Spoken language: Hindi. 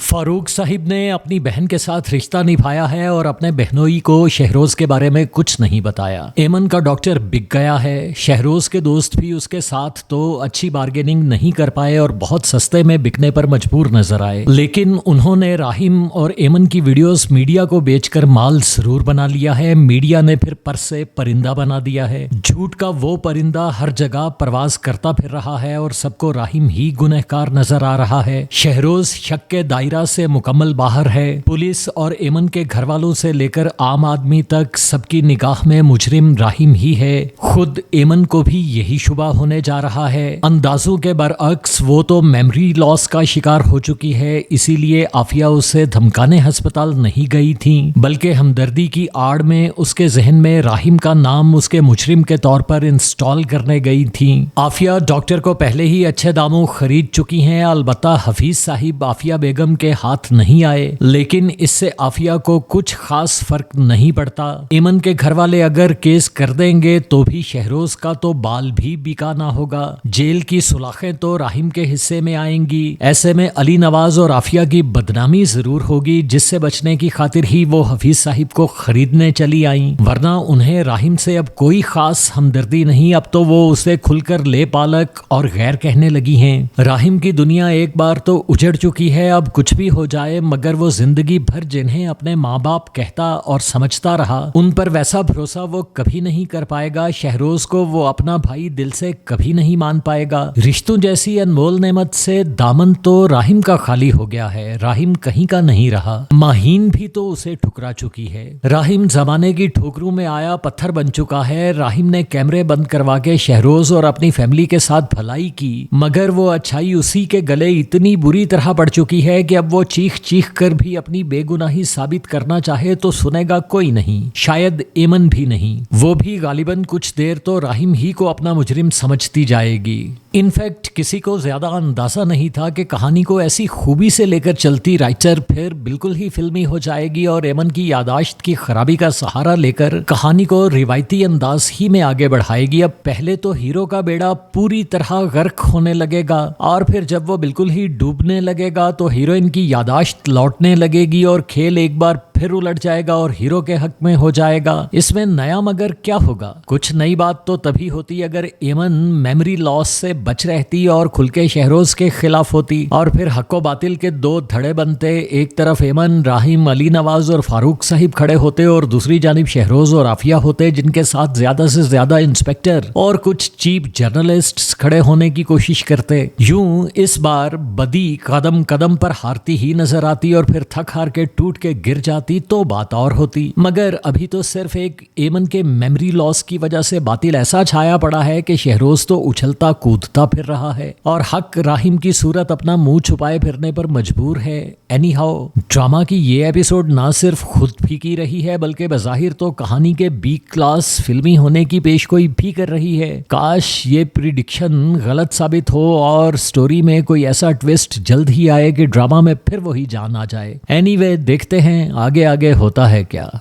फारूक साहिब ने अपनी बहन के साथ रिश्ता निभाया है और अपने बहनोई को शहरोज के बारे में कुछ नहीं बताया। एमन का डॉक्टर बिक गया है। शहरोज के दोस्त भी उसके साथ तो अच्छी बार्गेनिंग नहीं कर पाए और बहुत सस्ते में बिकने पर मजबूर नजर आए, लेकिन उन्होंने राहिम और एमन की वीडियोस मीडिया को बेचकर माल जरूर बना लिया है। मीडिया ने फिर पर से परिंदा बना दिया है। झूठ का वो परिंदा हर जगह परवाज करता फिर रहा है और सबको राहिम ही गुनहगार नजर आ रहा है। शहरोज शक के दायरा से मुकम्मल बाहर है। पुलिस और एमन के घर वालों से लेकर आम आदमी तक सबकी निगाह में मुजरिम राहिम ही है। खुद एमन को भी यही शुबा होने जा रहा है। अंदाजों के बरअक्स वो तो मेमोरी लॉस का शिकार हो चुकी है, इसीलिए आफिया उसे धमकाने अस्पताल नहीं गई थी, बल्कि हमदर्दी की आड़ में उसके जहन में राहिम का नाम उसके मुजरिम के तौर पर इंस्टॉल करने गई थी। आफिया डॉक्टर को पहले ही अच्छे दामों खरीद चुकी हैं। अलबत्ता हफीज साहिब आफिया बेगम के हाथ नहीं आए, लेकिन इससे आफिया को कुछ खास फर्क नहीं पड़ता। एमन के घर वाले अगर केस कर देंगे तो भी शहरोज का तो बाल भी बिका ना होगा। जेल की सुलाखें तो राहिम के हिस्से में आएंगी। ऐसे में अली नवाज और आफिया की बदनामी जरूर होगी, जिससे बचने की खातिर ही वो हफीज साहिब को खरीदने चली आई, वरना उन्हें राहिम से अब कोई खास हमदर्दी नहीं। अब तो वो उसे खुलकर ले पालक और गैर कहने लगी हैं। राहिम की दुनिया एक बार तो उजड़ चुकी है। अब कुछ भी हो जाए, मगर वो जिंदगी भर जिन्हें अपने माँ बाप कहता और समझता रहा, उन पर वैसा भरोसा वो कभी नहीं कर पाएगा। शहरोज को वो अपना भाई दिल से कभी नहीं मान पाएगा। रिश्तों जैसी अनमोल नेमत से दामन तो राहिम का खाली हो गया है। राहिम कहीं का नहीं रहा। माहीन भी तो उसे ठुकरा चुकी है। राहिम जमाने की ठोकरों में आया पत्थर बन चुका है। राहिम ने कैमरे बंद करवा के शहरोज और अपनी फैमिली के साथ भलाई की, मगर वो अच्छाई उसी के गले इतनी बुरी तरह पड़ चुकी है कि अब वो चीख चीख कर भी अपनी बेगुनाही साबित करना चाहे तो सुनेगा कोई नहीं, शायद एमन भी नहीं। वो भी गालिबन कुछ देर तो राहिम ही को अपना मुजरिम समझती जाएगी। इनफैक्ट किसी को ज्यादा अंदाजा नहीं था कि कहानी को ऐसी खूबी से लेकर चलती राइटर फिर बिल्कुल ही फिल्मी हो जाएगी और एमन की यादाश्त की खराबी का सहारा लेकर कहानी को रिवायती अंदाज ही में आगे बढ़ाएगी। अब पहले तो हीरो का बेड़ा पूरी तरह गर्क होने लगेगा और फिर जब वो बिल्कुल ही डूबने लगेगा तो हीरोइन की यादाश्त लौटने लगेगी और खेल एक बार फिर उलट जाएगा और हीरो के हक में हो जाएगा। इसमें नया मगर क्या होगा? कुछ नई बात तो तभी होती अगर एमन मेमोरी लॉस से बच रहती और खुल के शहरोज के खिलाफ होती, और फिर हक्को बातिल के दो धड़े बनते। एक तरफ एमन, राहिम, अली नवाज और फारूक साहिब खड़े होते और दूसरी जानिब शहरोज और आफिया होते, जिनके साथ ज्यादा से ज्यादा इंस्पेक्टर और कुछ चीफ जर्नलिस्ट्स खड़े होने की कोशिश करते। यूं इस बार बदी कदम कदम पर हारती ही नजर आती और फिर थक हार के टूट के गिर जाती तो बात और होती। मगर अभी तो सिर्फ एक एमन के मेमोरी लॉस की वजह से बातिल ऐसा छाया पड़ा है कि शहरोज तो उछलता कूदता फिर रहा है और हक राहिम की सूरत अपना मुंह छुपाए फिरने पर मजबूर है। एनी हाउ, ड्रामा की ये एपिसोड ना सिर्फ खुद फीकी रही है, बल्कि बजाहिर तो कहानी के बी क्लास फिल्मी होने की पेशगोई भी कर रही है। काश ये प्रिडिक्शन गलत साबित हो और स्टोरी में कोई ऐसा ट्विस्ट जल्द ही आए कि ड्रामा में फिर वही जान आ जाए। एनीवे, देखते हैं आगे आगे होता है क्या।